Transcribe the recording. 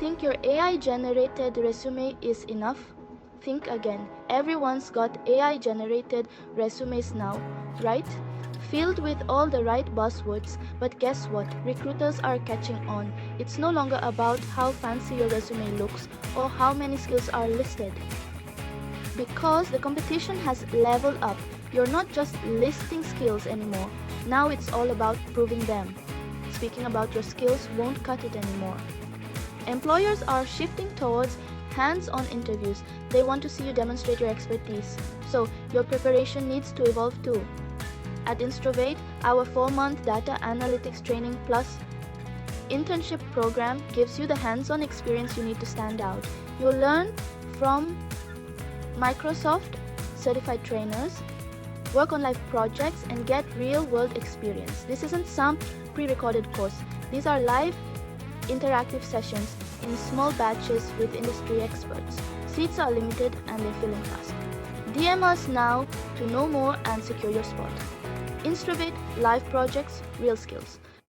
Think your AI-generated resume is enough? Think again. Everyone's got AI-generated resumes now, right? Filled with all the right buzzwords, but guess what? Recruiters are catching on. It's no longer about how fancy your resume looks or how many skills are listed. Because the competition has leveled up, you're not just listing skills anymore. Now it's all about proving them. Speaking about your skills won't cut it anymore. Employers are shifting towards hands-on interviews. They want to see you demonstrate your expertise. So your preparation needs to evolve too. At Instrovate, our 4-month data analytics training plus internship program gives you the hands-on experience you need to stand out. You'll learn from Microsoft certified trainers, work on live projects, and get real-world experience. This isn't some pre-recorded course. These are live interactive sessions in small batches with industry experts. Seats are limited and they're filling fast. DM us now to know more and secure your spot. Instrovate, live projects, real skills.